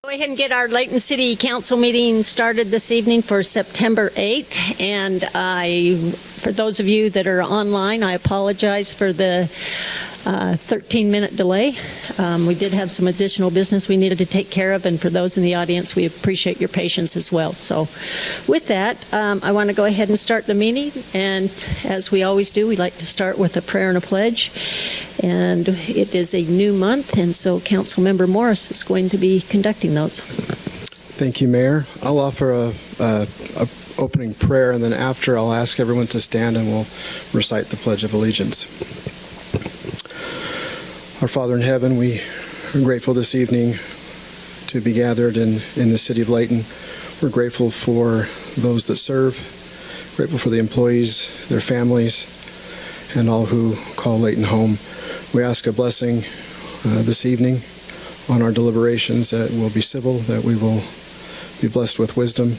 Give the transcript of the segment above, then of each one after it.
Go ahead and get our Layton City Council meeting started this evening for September 8th. And for those of you that are online, I apologize for the 13-minute delay. We did have some additional business we needed to take care of, and for those in the audience, we appreciate your patience as well. So with that, I want to go ahead and start the meeting, and as we always do, we like to start with a prayer and a pledge. And it is a new month, and so Councilmember Morris is going to be conducting those. Thank you, Mayor. I'll offer a opening prayer, and then after I'll ask everyone to stand and we'll recite the Pledge of Allegiance. Our Father in heaven, we are grateful this evening to be gathered in the city of Layton. We're grateful for those that serve, grateful for the employees, their families, and all who call Layton home. We ask a blessing this evening on our deliberations, that will be civil, that we will be blessed with wisdom.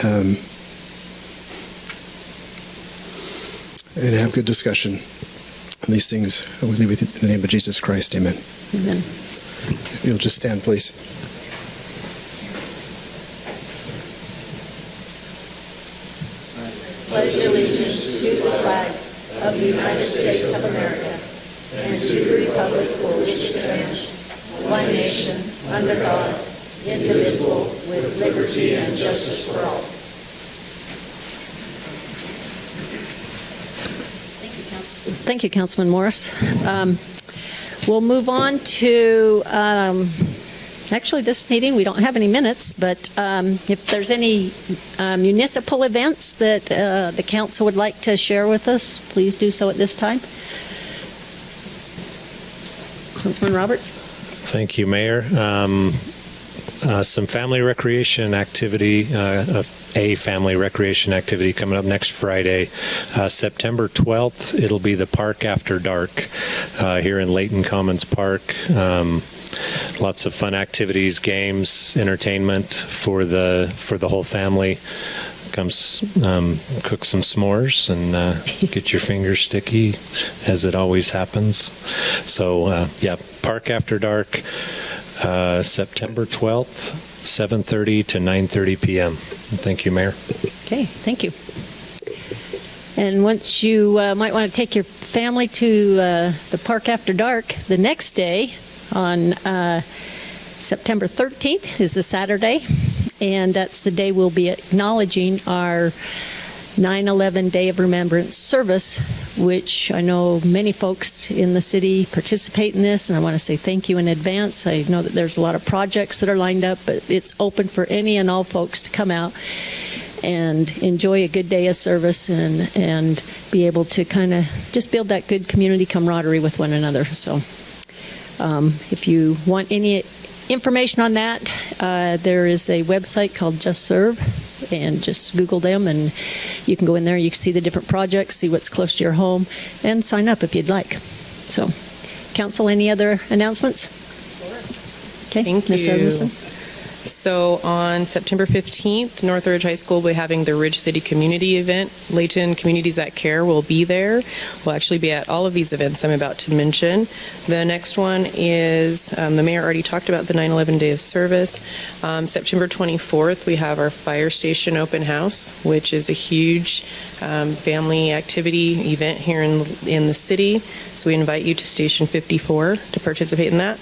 And have good discussion. And these things we leave with in the name of Jesus Christ. Amen. Amen. If you'll just stand, please. Pledge allegiance to the flag of the United States of America and to the republic for which it stands, one nation, under God, indivisible, with liberty and justice for all. Thank you, Councilman Morris. We'll move on to, actually this meeting, we don't have any minutes, but if there's any municipal events that the council would like to share with us, please do so at this time. Councilman Roberts. Thank you, Mayor. Some family recreation activity, a family recreation activity coming up next Friday, September 12th. It'll be the Park After Dark here in Layton Commons Park. Lots of fun activities, games, entertainment for the whole family. Come cook some s'mores and get your fingers sticky, as it always happens. So, yeah, Park After Dark, September 12th, 7:30 to 9:30 p.m. Thank you, Mayor. Okay, thank you. And once you might want to take your family to the Park After Dark, the next day on September 13th is a Saturday, and that's the day we'll be acknowledging our 9/11 Day of Remembrance service, which I know many folks in the city participate in this, and I want to say thank you in advance. I know that there's a lot of projects that are lined up, but it's open for any and all folks to come out and enjoy a good day of service and be able to kind of just build that good community camaraderie with one another. So if you want any information on that, there is a website called Just Serve, and just Google them, and you can go in there, you can see the different projects, see what's close to your home, and sign up if you'd like. So, Council, any other announcements? Okay, Thank Ms. you. Edmondson. So on September 15th, Northridge High School will be having the Ridge City Community Event. Layton Communities That Care will be there. We'll actually be at all of these events I'm about to mention. The next one is, the mayor already talked about the 9/11 Day of Service. September 24th, we have our fire station open house, which is a huge family activity event here in the city. So we invite you to Station 54 to participate in that.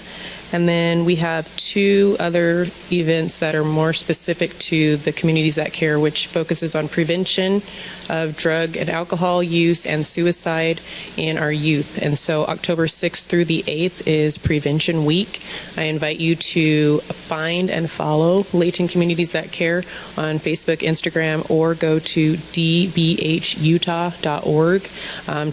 And then we have two other events that are more specific to the Communities That Care, which focuses on prevention of drug and alcohol use and suicide in our youth. And so October 6th through the 8th is Prevention Week. I invite you to find and follow Layton Communities That Care on Facebook, Instagram, or go to dbhutah.org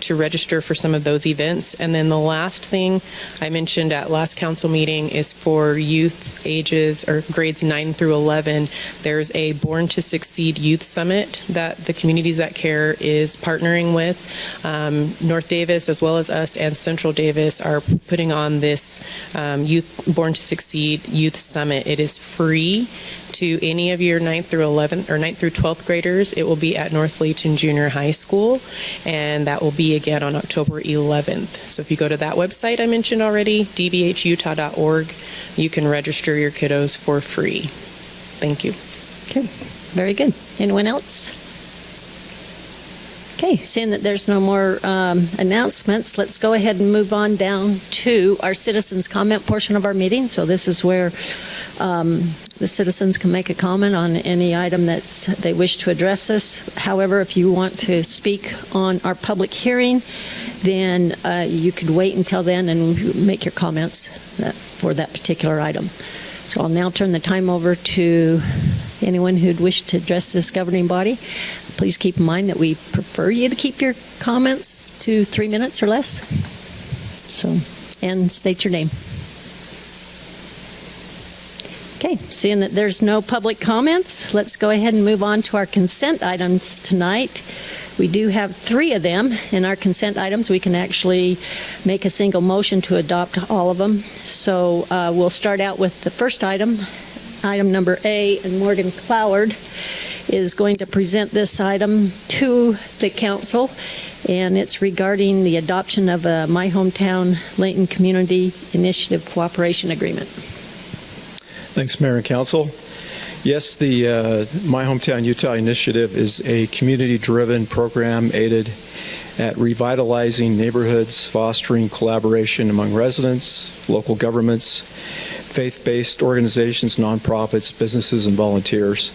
to register for some of those events. And then the last thing I mentioned at last council meeting is for youth ages or grades 9 through 11. There's a Born to Succeed Youth Summit that the Communities That Care is partnering with. North Davis, as well as us and Central Davis, are putting on this Born to Succeed Youth Summit. It is free to any of your 9th through 11th or 9th through 12th graders, it will be at North Layton Junior High School, and that will be again on October 11th. So if you go to that website I mentioned already, dbhutah.org, you can register your kiddos for free. Thank you. Okay, very good. Anyone else? Okay, seeing that there's no more announcements, let's go ahead and move on down to our citizens' comment portion of our meeting. So this is where the citizens can make a comment on any item that they wish to address us. However, if you want to speak on our public hearing, then you could wait until then and make your comments for that particular item. So I'll now turn the time over to anyone who'd wish to address this governing body. Please keep in mind that we prefer you to keep your comments to 3 minutes or less. So, and state your name. Okay, seeing that there's no public comments, let's go ahead and move on to our consent items tonight. We do have 3 of them in our consent items. We can actually make a single motion to adopt all of them. So we'll start out with the first item, item number A, and Morgan Cloward is going to present this item to the council, and it's regarding the adoption of a My Hometown Layton Community Initiative Cooperation Agreement. Thanks, Mayor and Council. Yes, the My Hometown Utah Initiative is a community-driven program aided at revitalizing neighborhoods, fostering collaboration among residents, local governments, faith-based organizations, nonprofits, businesses, and volunteers.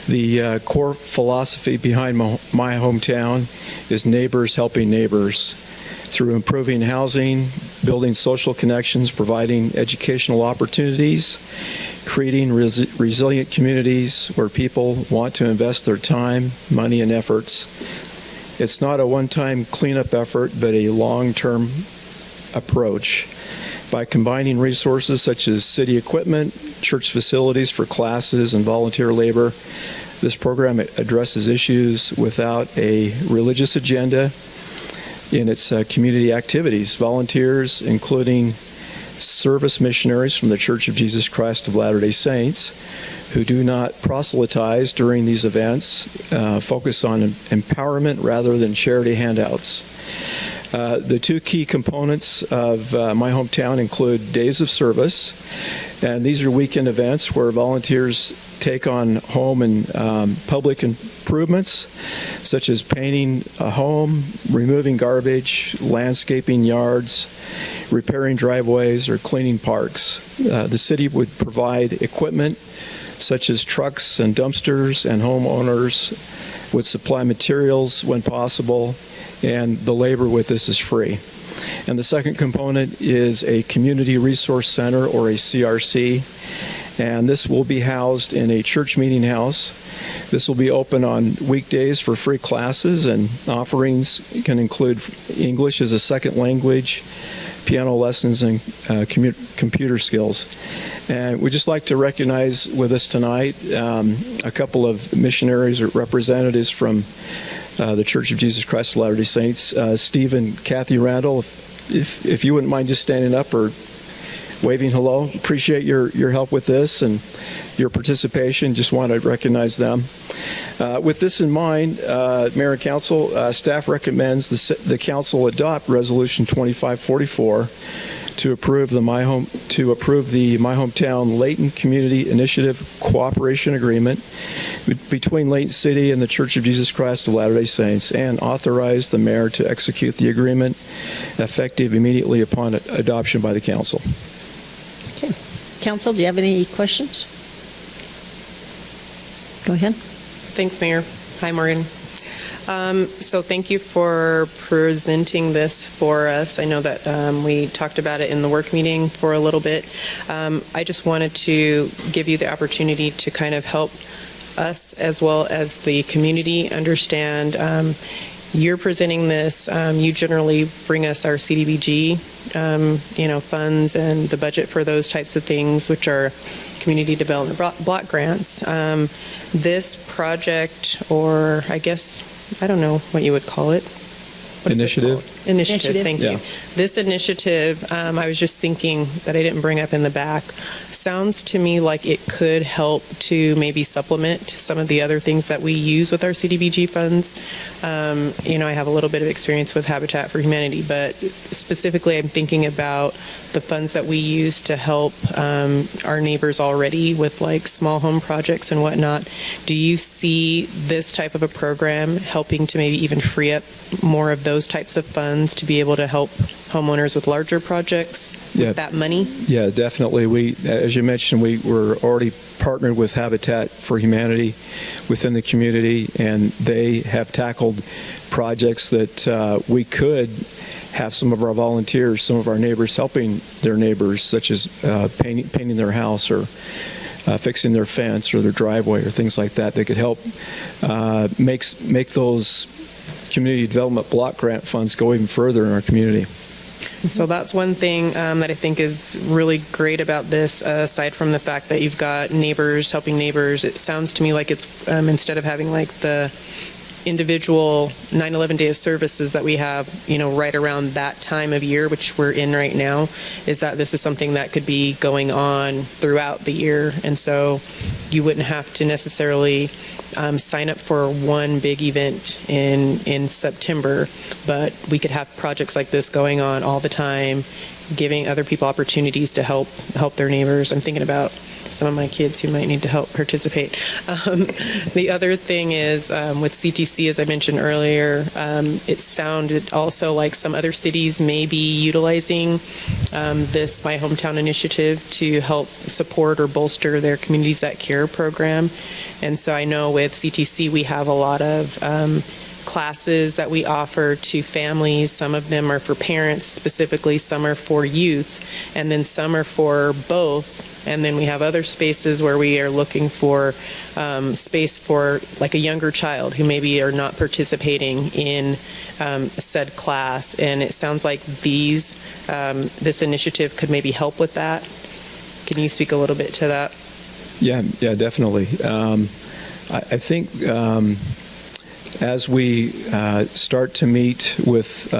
The core philosophy behind My Hometown is neighbors helping neighbors through improving housing, building social connections, providing educational opportunities, creating resilient communities where people want to invest their time, money, and efforts. It's not a one-time cleanup effort, but a long-term approach. By combining resources such as city equipment, church facilities for classes, and volunteer labor, this program addresses issues without a religious agenda in its community activities. Volunteers, including service missionaries from the Church of Jesus Christ of Latter-day Saints, who do not proselytize during these events, focus on empowerment rather than charity handouts. The 2 key components of My Hometown include days of service, and these are weekend events where volunteers take on home and public improvements, such as painting a home, removing garbage, landscaping yards, repairing driveways, or cleaning parks. The city would provide equipment such as trucks and dumpsters, and homeowners would supply materials when possible, and the labor with this is free. And the second component is a community resource center, or a CRC, and this will be housed in a church meeting house. This will be open on weekdays for free classes, and offerings can include English as a second language, piano lessons, and computer skills. And we'd just like to recognize with us tonight a couple of missionaries or representatives from the Church of Jesus Christ of Latter-day Saints. Steve and Kathy Randall, if you wouldn't mind just standing up or waving hello. Appreciate your help with this and your participation. Just want to recognize them. With this in mind, Mayor and Council, staff recommends the Council adopt Resolution 2544 to approve the My Hometown Layton Community Initiative Cooperation Agreement between Layton City and the Church of Jesus Christ of Latter-day Saints, and authorize the mayor to execute the agreement effective immediately upon adoption by the council. Okay. Council, do you have any questions? Go ahead. Thanks, Mayor. Hi, Morgan. So thank you for presenting this for us. I know that we talked about it in the work meeting for a little bit. I just wanted to give you the opportunity to kind of help us as well as the community understand. You're presenting this. You generally bring us our CDBG, funds and the budget for those types of things, which are community development block grants. This project, or I guess, I don't know what you would call it. what is it Initiative? called? Initiative, thank Yeah. you. This initiative, I was just thinking that I didn't bring up in the back, sounds to me like it could help to maybe supplement some of the other things that we use with our CDBG funds. I have a little bit of experience with Habitat for Humanity, but specifically I'm thinking about the funds that we use to help our neighbors already with like small home projects and whatnot. Do you see this type of a program helping to maybe even free up more of those types of funds to be able to help homeowners with larger projects with that money? Yeah, definitely. As you mentioned, we were already partnered with Habitat for Humanity within the community, and they have tackled projects that we could have some of our volunteers, some of our neighbors helping their neighbors, such as painting their house or fixing their fence or their driveway or things like that. They could help make those community development block grant funds go even further in our community. So that's one thing that I think is really great about this, aside from the fact that you've got neighbors helping neighbors. It sounds to me like it's instead of having like the individual 9/11 day of services that we have, right around that time of year, which we're in right now, is that this is something that could be going on throughout the year. And so you wouldn't have to necessarily sign up for one big event in September, but we could have projects like this going on all the time, giving other people opportunities to help their neighbors. I'm thinking about some of my kids who might need to help participate. The other thing is with CTC, as I mentioned earlier, it sounded also like some other cities may be utilizing this My Hometown initiative to help support or bolster their Communities That Care program. And so I know with CTC we have a lot of classes that we offer to families. Some of them are for parents specifically, some are for youth, and then some are for both. And then we have other spaces where we are looking for space for like a younger child who maybe are not participating in said class. And it sounds like this initiative could maybe help with that. Can you speak a little bit to that? Yeah, definitely. I think as we start to meet with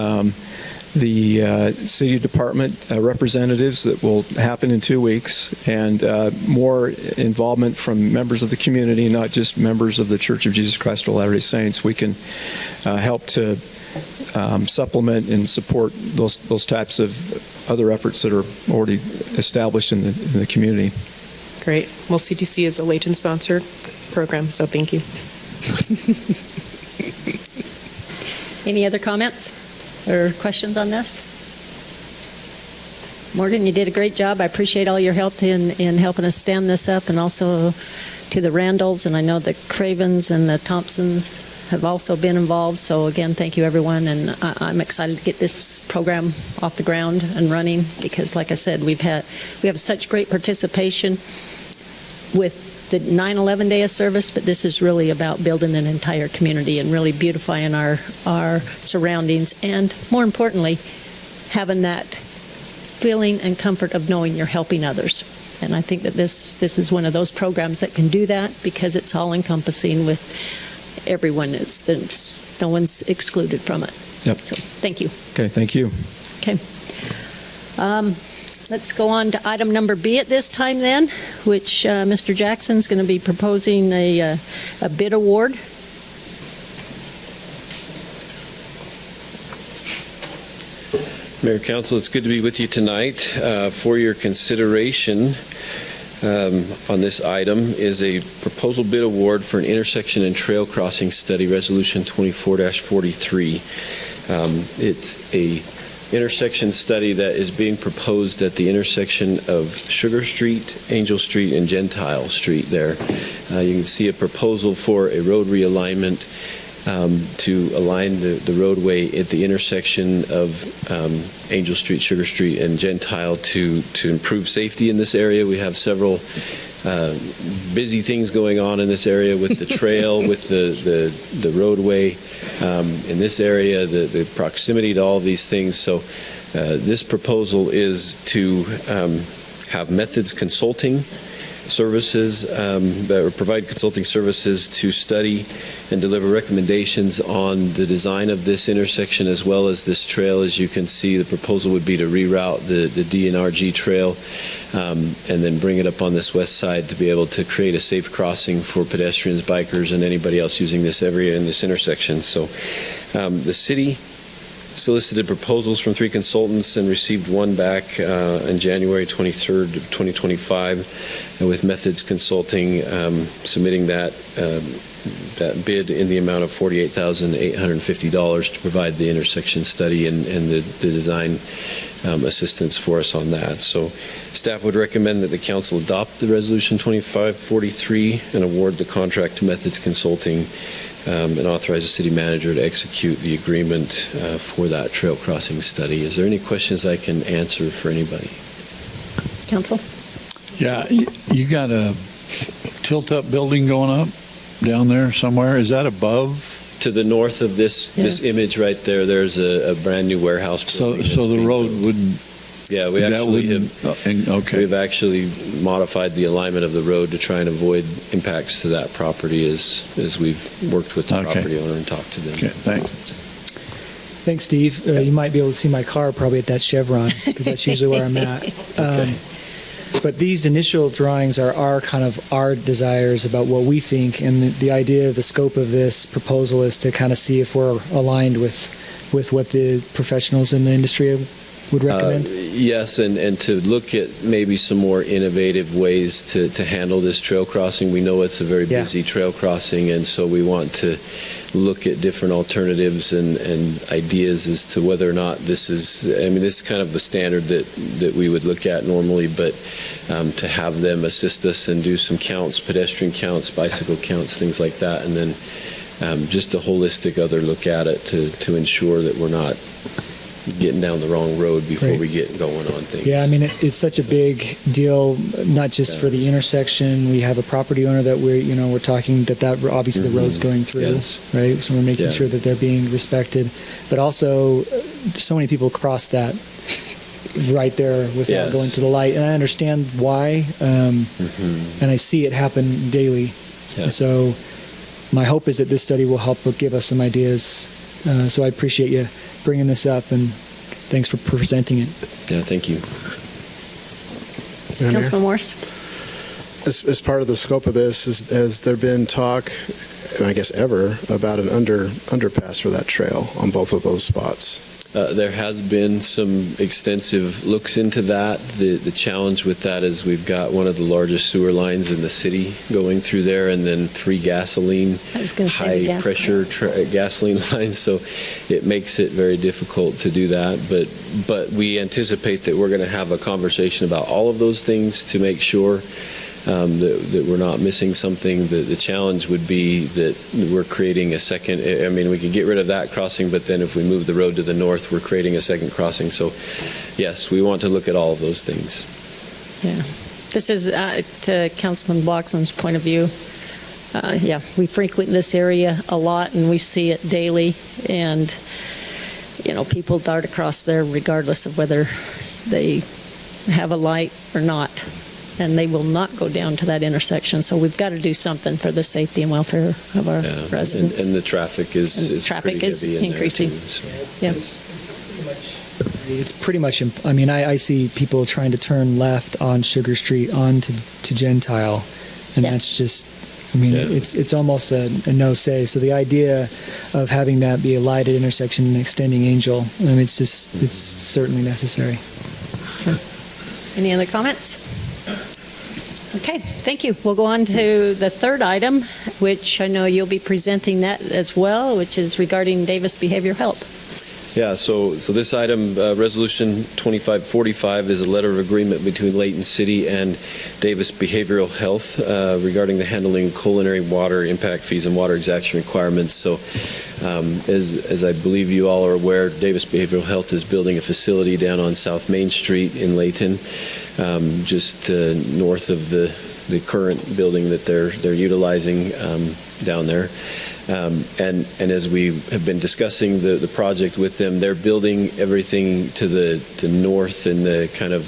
the city department representatives, that will happen in 2 weeks, and more involvement from members of the community, not just members of the Church of Jesus Christ of Latter-day Saints, we can help to supplement and support those types of other efforts that are already established in the community. Great. Well, CTC is a Layton sponsored program, so thank you. Any other comments or questions on this? Morgan, you did a great job. I appreciate all your help in helping us stand this up, and also to the Randalls, and I know the Cravens and the Thompsons have also been involved. So again, thank you everyone, and I'm excited to get this program off the ground and running, because like I said, we have such great participation with the 9/11 day of service, but this is really about building an entire community and really beautifying our surroundings, and more importantly, having that feeling and comfort of knowing you're helping others. And I think that this is one of those programs that can do that, because it's all encompassing with everyone. No one's excluded from it. Yep. So thank you. Okay, thank you. Okay. Let's go on to item number B at this time then, which Mr. Jackson's going to be proposing a bid award. Mayor, Council, it's good to be with you tonight. For your consideration on this item is a proposal bid award for an intersection and trail crossing study, Resolution 24-43. It's a intersection study that is being proposed at the intersection of Sugar Street, Angel Street, and Gentile Street there. You can see a proposal for a road realignment to align the roadway at the intersection of Angel Street, Sugar Street, and Gentile to improve safety in this area. We have several busy things going on in this area with the trail, with the roadway in this area, the proximity to all of these things. So this proposal is to have Methods Consulting services, or provide consulting services to study and deliver recommendations on the design of this intersection as well as this trail. As you can see, the proposal would be to reroute the DNRG trail and then bring it up on this west side to be able to create a safe crossing for pedestrians, bikers, and anybody else using this area in this intersection. So the city solicited proposals from 3 consultants and received one back on January 23rd of 2025, and with Methods Consulting submitting that bid in the amount of $48,850 to provide the intersection study and the design assistance for us on that. So staff would recommend that the council adopt the Resolution 2543 and award the contract to Methods Consulting and authorize the city manager to execute the agreement for that trail crossing study. Is there any questions I can answer for anybody? Council? Yeah, you got a tilt-up building going up down there somewhere. Is that above? To the north of this image right there, there's a brand new warehouse building. So the road wouldn't. Yeah, we actually we've actually modified the alignment of the road to try and avoid impacts to that property as we've worked with the property owner and talked to them. Okay, thanks. Thanks, Steve. You might be able to see my car probably at that Chevron because that's usually where I'm at. But these initial drawings are our desires about what we think, and the idea of the scope of this proposal is to kind of see if we're aligned with what the professionals in the industry would recommend. Yes, and to look at maybe some more innovative ways to handle this trail crossing. We know it's a very busy trail crossing, and so we want to look at different alternatives and ideas as to whether or not this is, this is kind of the standard that we would look at normally, but to have them assist us and do some counts, pedestrian counts, bicycle counts, things like that, and then just a holistic other look at it to ensure that we're not getting down the wrong road before we get going on things. Yeah, it's such a big deal, not just for the intersection. We have a property owner that we're talking that obviously the road's going through, right? So we're making sure that they're being respected. But also, so many people cross that right there without going to the light. And I understand why, and I see it happen daily. Yeah. And so my hope is that this study will help give us some ideas. So I appreciate you bringing this up, and thanks for presenting it. Yeah, thank you. Councilman Morris? As part of the scope of this, has there been talk, I guess ever, about an underpass for that trail on both of those spots? There has been some extensive looks into that. The challenge with that is we've got one of the largest sewer lines in the city going through there, and then 3 high-pressure gasoline lines, so it makes it very difficult to do that. But we anticipate that we're going to have a conversation about all of those things to make sure that we're not missing something. The challenge would be that we're creating a second, we could get rid of that crossing, but then if we move the road to the north, we're creating a second crossing. So yes, we want to look at all of those things. Yeah. This is, to Councilman Bloxham's point of view, we frequent this area a lot and we see it daily, and people dart across there regardless of whether they have a light or not. And they will not go down to that intersection. So we've got to do something for the safety and welfare of our residents. And the traffic is increasing. It's pretty much. I see people trying to turn left on Sugar Street onto Gentile, and that's just. It's almost a no say. So the idea of having that be a lighted intersection and extending Angel, it's certainly necessary. Any other comments? Okay, thank you. We'll go on to the third item, which I know you'll be presenting that as well, which is regarding Davis Behavioral Health. Yeah, so this item, Resolution 2545, is a letter of agreement between Layton City and Davis Behavioral Health regarding the handling of culinary water impact fees and water exaction requirements. So as I believe you all are aware, Davis Behavioral Health is building a facility down on South Main Street in Layton, just north of the current building that they're utilizing down there. And as we have been discussing the project with them, they're building everything to the north in the kind of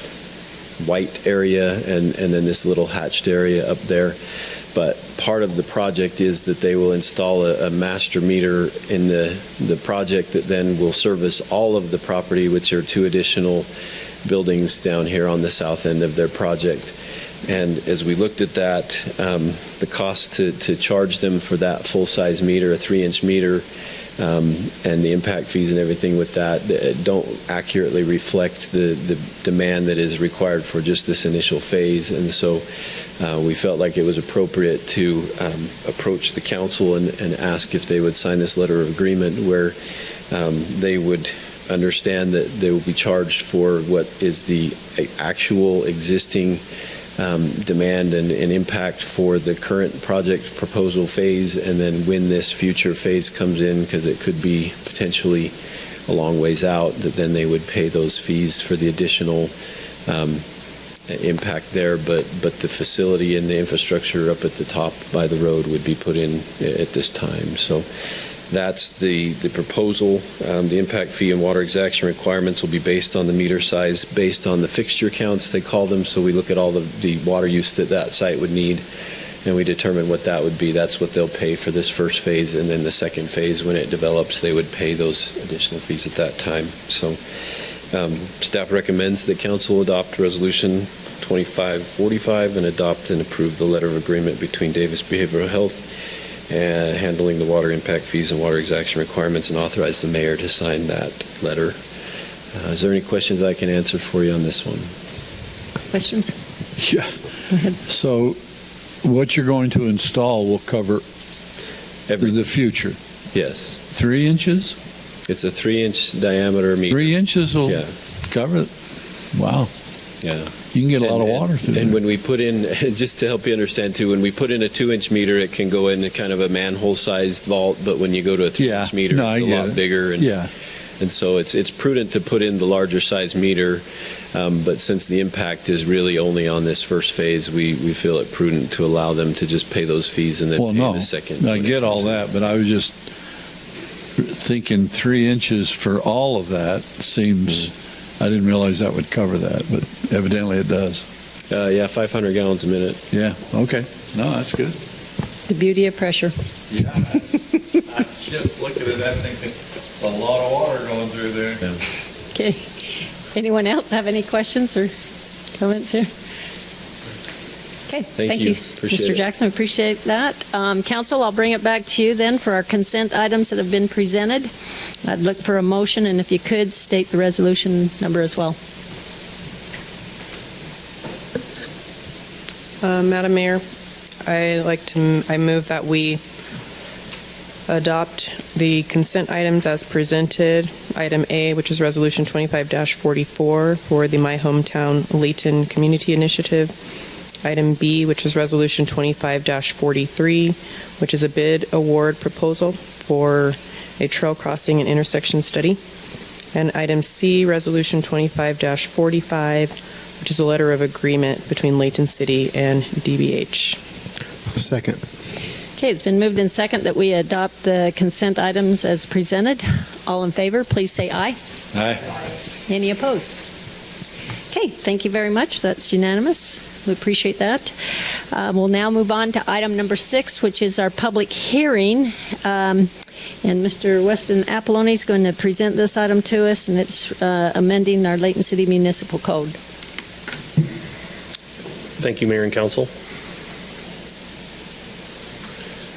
white area and then this little hatched area up there. But part of the project is that they will install a master meter in the project that then will service all of the property, which are 2 additional buildings down here on the south end of their project. And as we looked at that, the cost to charge them for that full-size meter, a 3-inch meter, and the impact fees and everything with that don't accurately reflect the demand that is required for just this initial phase. And so we felt like it was appropriate to approach the council and ask if they would sign this letter of agreement where they would understand that they will be charged for what is the actual existing demand and impact for the current project proposal phase, and then when this future phase comes in, because it could be potentially a long ways out, that then they would pay those fees for the additional impact there, but the facility and the infrastructure up at the top by the road would be put in at this time. So that's the proposal. The impact fee and water exaction requirements will be based on the meter size, based on the fixture counts, they call them. So we look at all the water use that site would need, and we determine what that would be. That's what they'll pay for this first phase, and then the second phase, when it develops, they would pay those additional fees at that time. So staff recommends that council adopt Resolution 2545 and adopt and approve the letter of agreement between Davis Behavioral Health handling the water impact fees and water exaction requirements, and authorize the mayor to sign that letter. Is there any questions I can answer for you on this one? Questions? Yeah. Go ahead. So what you're going to install will cover the future. Yes. 3 inches? It's a 3-inch diameter meter. 3 inches will Yeah. cover it? Wow. Yeah. You can get a lot of water through And there. when we put in, just to help you understand too, when we put in a 2-inch meter, it can go in a kind of a manhole-sized vault, but when you go to a 3-inch meter, No, it's I a get lot it. bigger. And, Yeah. and so it's prudent to put in the larger size meter, but since the impact is really only on this first phase, we feel it prudent to allow them to just pay those fees and then Well, pay no, the second. I get all that, but I was just thinking 3 inches for all of that seems, I didn't realize that would cover that, but evidently it does. Yeah, 500 gallons a minute. Yeah, okay. No, that's good. The beauty of pressure. Yeah, I was just looking at that thinking, a lot of water going through there. Yeah. Okay. Anyone else have any questions or comments here? Okay. Thank you. Appreciate Mr. it. Jackson. Appreciate that. Council, I'll bring it back to you then for our consent items that have been presented. I'd look for a motion, and if you could, state the resolution number as well. Madam Mayor, I move that we adopt the consent items as presented. Item A, which is Resolution 25-44 for the My Hometown Layton Community Initiative. Item B, which is Resolution 25-43, which is a bid award proposal for a trail crossing and intersection study. And item C, Resolution 25-45, which is a letter of agreement between Layton City and DBH. Second. Okay, it's been moved in second that we adopt the consent items as presented. All in favor, please say aye. Aye. Any opposed? Okay, thank you very much. That's unanimous. We appreciate that. We'll now move on to item number 6, which is our public hearing. And Mr. Weston Apollone is going to present this item to us, and it's amending our Layton City Municipal Code. Thank you, Mayor and Council.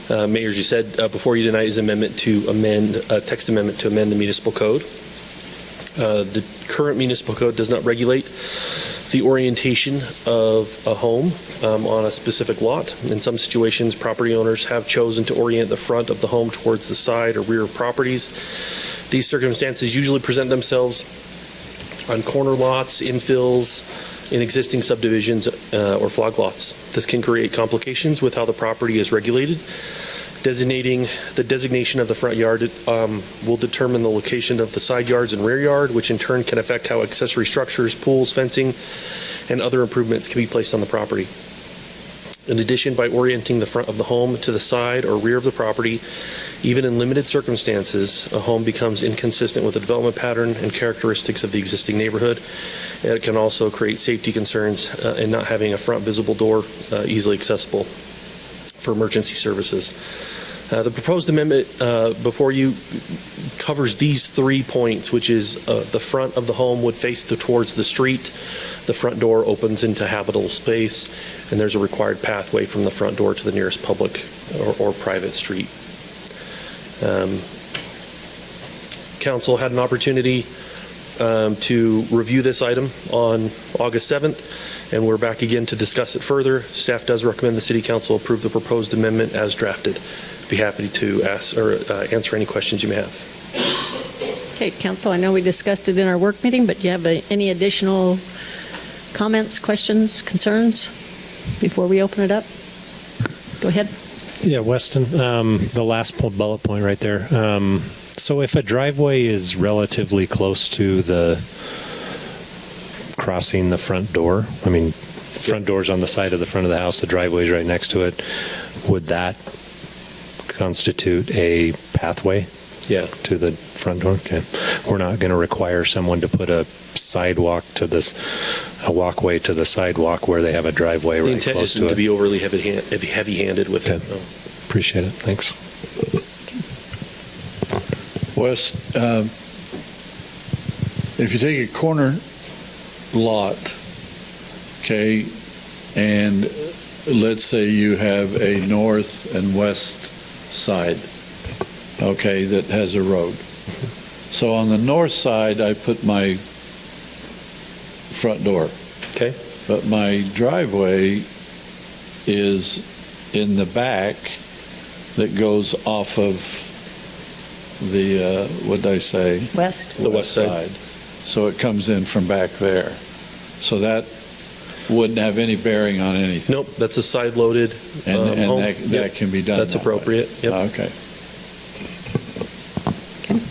Mayor, as you said, before you tonight is a text amendment to amend the municipal code. The current municipal code does not regulate the orientation of a home on a specific lot. In some situations, property owners have chosen to orient the front of the home towards the side or rear of properties. These circumstances usually present themselves on corner lots, infills, in existing subdivisions or flag lots. This can create complications with how the property is regulated. The designation of the front yard will determine the location of the side yards and rear yard, which in turn can affect how accessory structures, pools, fencing, and other improvements can be placed on the property. In addition, by orienting the front of the home to the side or rear of the property, even in limited circumstances, a home becomes inconsistent with the development pattern and characteristics of the existing neighborhood. And it can also create safety concerns in not having a front visible door easily accessible for emergency services. The proposed amendment before you covers these 3 points, which is the front of the home would face towards the street, the front door opens into habitable space, and there's a required pathway from the front door to the nearest public or private street. Council had an opportunity to review this item on August 7th, and we're back again to discuss it further. Staff does recommend the City Council approve the proposed amendment as drafted. Be happy to ask or answer any questions you may have. Okay, Council, I know we discussed it in our work meeting, but do you have any additional comments, questions, concerns before we open it up? Go ahead. Yeah, Weston, the last bullet point right there. So if a driveway is relatively close to the crossing the front door, I mean, front door's on the side of the front of the house, the driveway's right next to it, would that constitute a pathway? Yeah. To the front door? Okay. We're not going to require someone to put a sidewalk to this, a walkway to the sidewalk where they have a driveway The right intent close isn't to to it. be overly heavy-handed with it. Okay. No. Appreciate it. Thanks. Wes, if you take a corner lot, okay, and let's say you have a north and west side, okay, that has a road. So on the north side, I put my front door. Okay. But my driveway is in the back that goes off of the, what did I say? West. The west side. So it comes in from back there. So that wouldn't have any bearing on anything. Nope, that's a side-loaded And home. that Yep. can be done That's that way. appropriate. Yep. Okay. Okay.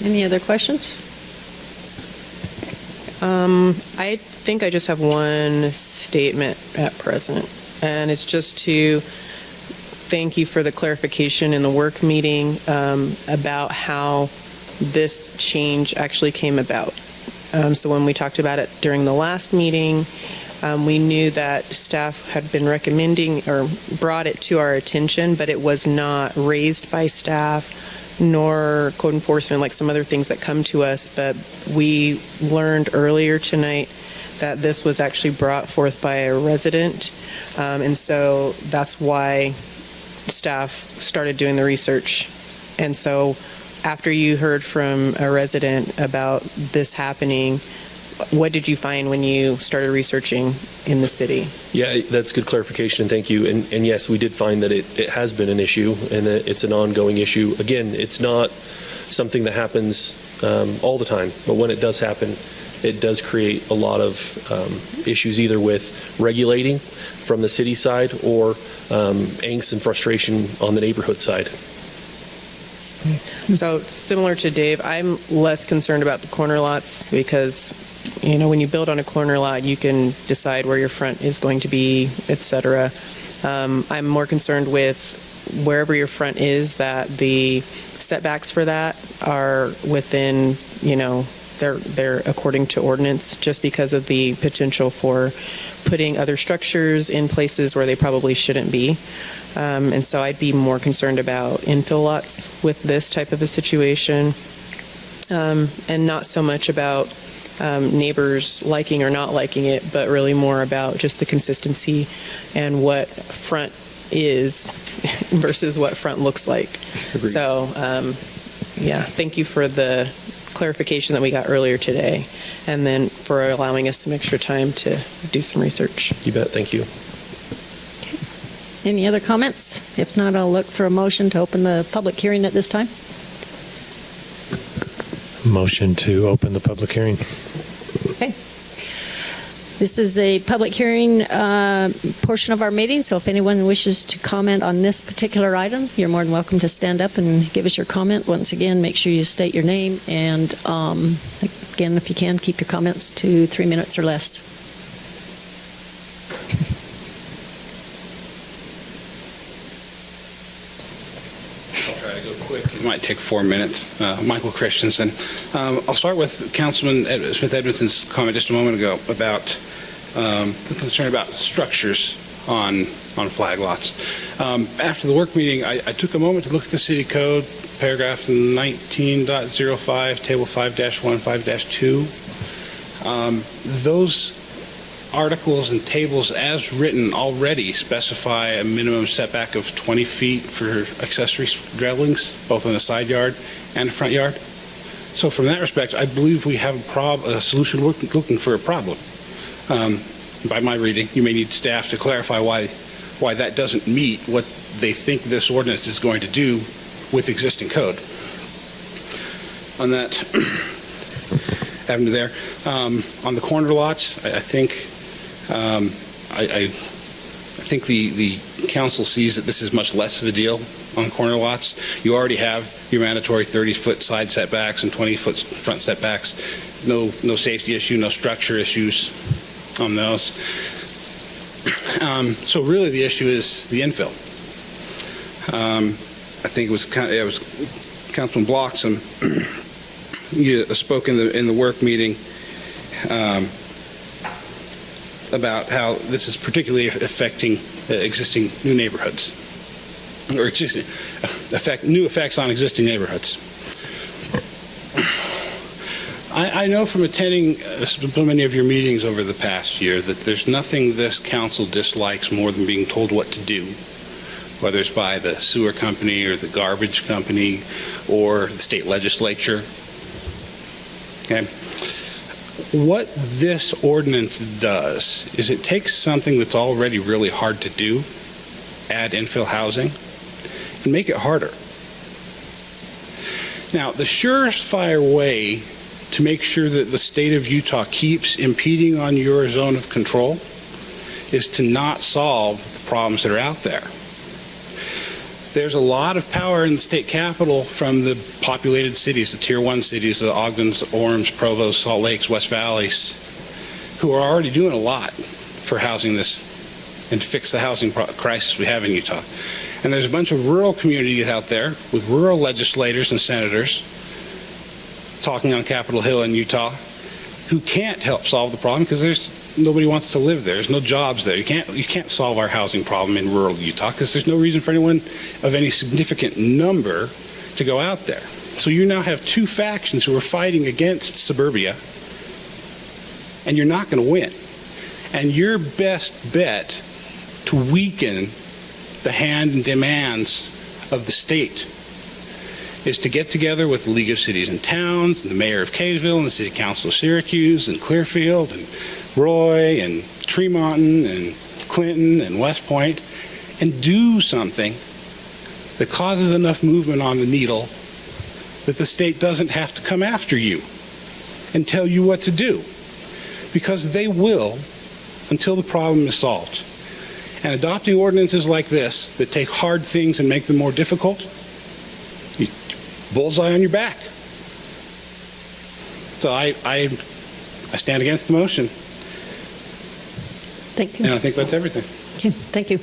Any other questions? I think I just have one statement at present, and it's just to thank you for the clarification in the work meeting about how this change actually came about. So when we talked about it during the last meeting, we knew that staff had been recommending or brought it to our attention, but it was not raised by staff nor code enforcement like some other things that come to us. But we learned earlier tonight that this was actually brought forth by a resident. And so that's why staff started doing the research. And so after you heard from a resident about this happening, what did you find when you started researching in the city? Yeah, that's good clarification. Thank you. And yes, we did find that it has been an issue and that it's an ongoing issue. Again, it's not something that happens all the time, but when it does happen, it does create a lot of issues either with regulating from the city side or angst and frustration on the neighborhood side. So similar to Dave, I'm less concerned about the corner lots because, you know, when you build on a corner lot, you can decide where your front is going to be, et cetera. I'm more concerned with wherever your front is, that the setbacks for that are within, you know, they're according to ordinance, just because of the potential for putting other structures in places where they probably shouldn't be. And so I'd be more concerned about infill lots with this type of a situation, and not so much about neighbors liking or not liking it, but really more about just the consistency and what front is versus what front looks like. Agreed. So, yeah, thank you for the clarification that we got earlier today, and then for allowing us some extra time to do some research. You bet. Thank you. Any other comments? If not, I'll look for a motion to open the public hearing at this time. Motion to open the public hearing. Okay. This is a public hearing portion of our meeting, so if anyone wishes to comment on this particular item, you're more than welcome to stand up and give us your comment. Once again, make sure you state your name, and again, if you can, keep your comments to 3 minutes or less. might take 4 minutes. Michael Christensen. I'll start with Councilman Smith-Edmondson's comment just a moment ago about the concern about structures on flag lots. After the work meeting, I took a moment to look at the city code, paragraph 19.05, table 5-1, 5-2. Those articles and tables as written already specify a minimum setback of 20 feet for accessory dwellings, both in the side yard and the front yard. So from that respect, I believe we have a solution looking for a problem. By my reading, you may need staff to clarify why that doesn't meet what they think this ordinance is going to do with existing code. On that avenue there, on the corner lots, I think the council sees that this is much less of a deal on corner lots. You already have your mandatory 30-foot side setbacks and 20-foot front setbacks. No safety issue, no structure issues on those. So really the issue is the infill. I think it was Councilman Bloxham you spoke in the work meeting about how this is particularly affecting existing new neighborhoods, or new effects on existing neighborhoods. I know from attending so many of your meetings over the past year that there's nothing this council dislikes more than being told what to do, whether it's by the sewer company or the garbage company or the state legislature. Okay. What this ordinance does is it takes something that's already really hard to do, add infill housing, and make it harder. Now, the surefire way to make sure that the state of Utah keeps impeding on your zone of control is to not solve the problems that are out there. There's a lot of power in the state capital from the populated cities, the Tier 1 cities, the Ogdens, Orms, Provost, Salt Lakes, West Valleys, who are already doing a lot for housing this and fix the housing crisis we have in Utah. And there's a bunch of rural communities out there with rural legislators and senators talking on Capitol Hill in Utah who can't help solve the problem because nobody wants to live there. There's no jobs there. You can't solve our housing problem in rural Utah because there's no reason for anyone of any significant number to go out there. So you now have two factions who are fighting against suburbia, and you're not going to win. And your best bet to weaken the hand and demands of the state is to get together with the League of Cities and Towns, and the mayor of Kaysville, and the City Council of Syracuse, and Clearfield, and Roy, and Tremonton, and Clinton, and West Point, and do something that causes enough movement on the needle that the state doesn't have to come after you and tell you what to do. Because they will until the problem is solved. And adopting ordinances like this that take hard things and make them more difficult, bullseye on your back. So I stand against the motion. Thank you. And I think that's everything. Okay, thank you.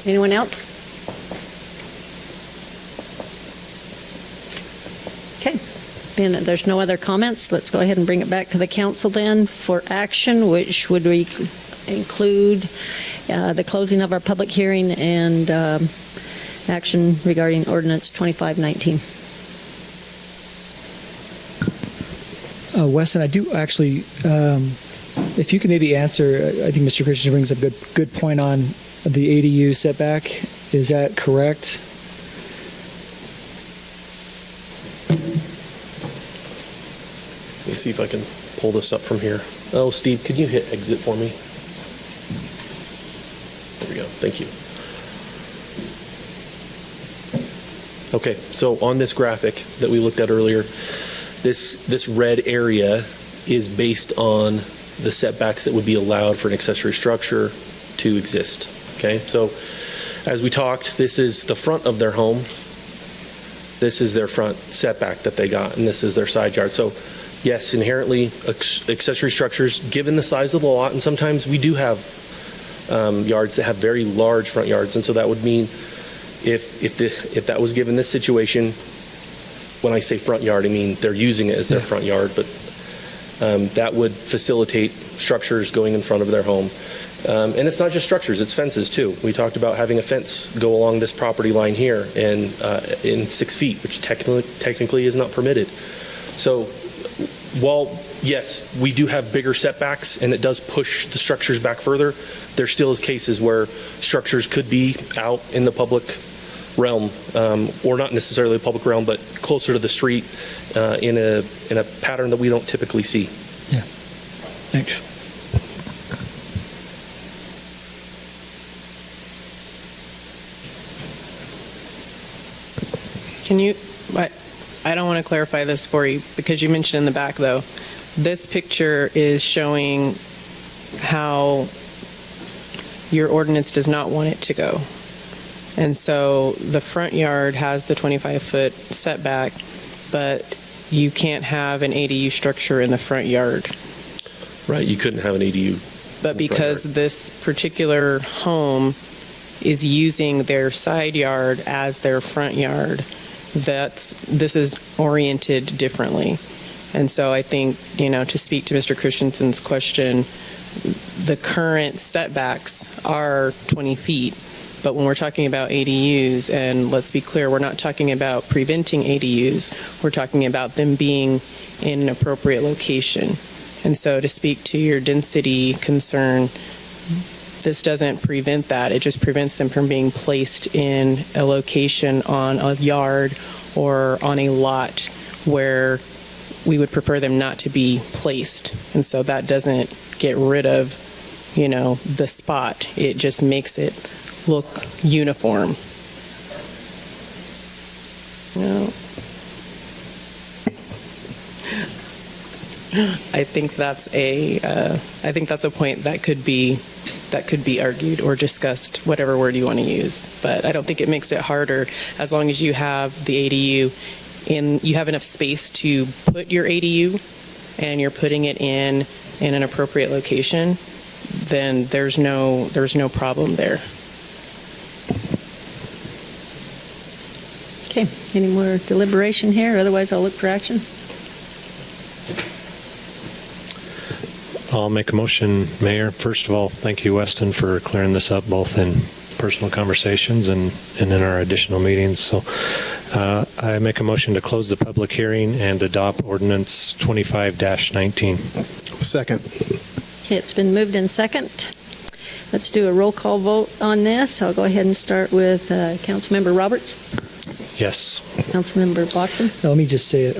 Anyone else? Okay, being that there's no other comments, let's go ahead and bring it back to the council then for action, which would include the closing of our public hearing and action regarding ordinance 2519. Weston, I do actually, if you could maybe answer, I think Mr. Christian brings up a good point on the ADU setback. Is that correct? Let me see if I can pull this up from here. Oh, Steve, could you hit exit for me? There we go. Thank you. Okay, so on this graphic that we looked at earlier, this red area is based on the setbacks that would be allowed for an accessory structure to exist. Okay, so as we talked, this is the front of their home. This is their front setback that they got, and this is their side yard. So yes, inherently accessory structures, given the size of the lot, and sometimes we do have yards that have very large front yards, and so that would mean If that was given this situation, when I say front yard, I mean they're using it as their front yard, but that would facilitate structures going in front of their home. And it's not just structures, it's fences too. We talked about having a fence go along this property line here and in 6 feet, which technically is not permitted. So while, yes, we do have bigger setbacks and it does push the structures back further, there still is cases where structures could be out in the public realm, or not necessarily the public realm, but closer to the street in a pattern that we don't typically see. Yeah. Thanks. Can you, I don't want to clarify this for you because you mentioned in the back though, this picture is showing how your ordinance does not want it to go. And so the front yard has the 25-foot setback, but you can't have an ADU structure in the front yard. Right, you couldn't have an ADU. But because this particular home is using their side yard as their front yard, this is oriented differently. And so I think, to speak to Mr. Christensen's question, the current setbacks are 20 feet. But when we're talking about ADUs, and let's be clear, we're not talking about preventing ADUs. We're talking about them being in an appropriate location. And so to speak to your density concern, this doesn't prevent that. It just prevents them from being placed in a location on a yard or on a lot where we would prefer them not to be placed. And so that doesn't get rid of, the spot. It just makes it look uniform. I think that's a point that could be argued or discussed, whatever word you want to use. But I don't think it makes it harder as long as you have the ADU you have enough space to put your ADU and you're putting it in an appropriate location, then there's no problem there. Okay, any more deliberation here? Otherwise, I'll look for action. I'll make a motion, Mayor. First of all, thank you, Weston, for clearing this up both in personal conversations and in our additional meetings. So I make a motion to close the public hearing and adopt ordinance 25-19. Second. Okay, it's been moved in second. Let's do a roll call vote on this. I'll go ahead and start with Councilmember Roberts. Yes. Councilmember Boxon. Now, let me just say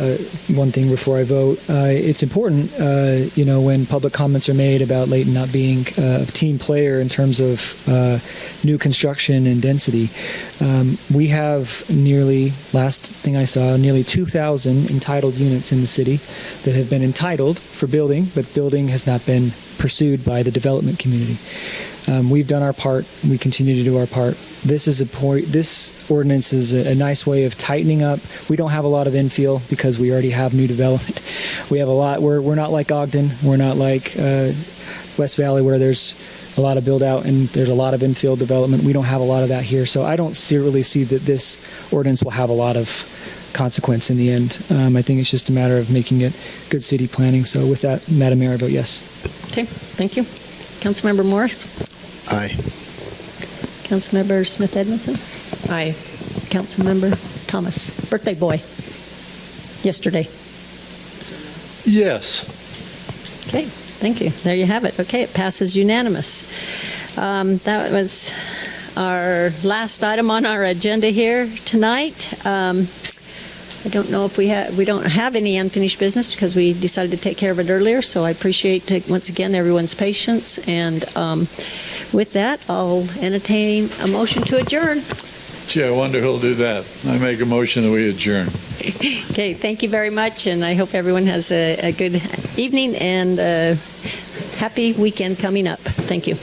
one thing before I vote. It's important, when public comments are made about Layton not being a team player in terms of new construction and density. We have last thing I saw, nearly 2,000 entitled units in the city that have been entitled for building, but building has not been pursued by the development community. We've done our part. We continue to do our part. This ordinance is a nice way of tightening up. We don't have a lot of infill because we already have new development. We have a lot. We're not like Ogden. We're not like West Valley where there's a lot of build out and there's a lot of infill development. We don't have a lot of that here. So I don't really see that this ordinance will have a lot of consequence in the end. I think it's just a matter of making it good city planning. So with that, Madam Mayor, I vote yes. Okay, thank you. Councilmember Morris. Aye. Councilmember Smith Edmondson. Aye. Councilmember Thomas. Birthday boy. Yesterday. Yes. Okay, thank you. There you have it. Okay, it passes unanimous. That was our last item on our agenda here tonight. I don't know if we don't have any unfinished business because we decided to take care of it earlier. So I appreciate once again everyone's patience. And with that, I'll entertain a motion to adjourn. Gee, I wonder who'll do that. I make a motion that we adjourn. Okay, thank you very much, and I hope everyone has a good evening and a happy weekend coming up. Thank you.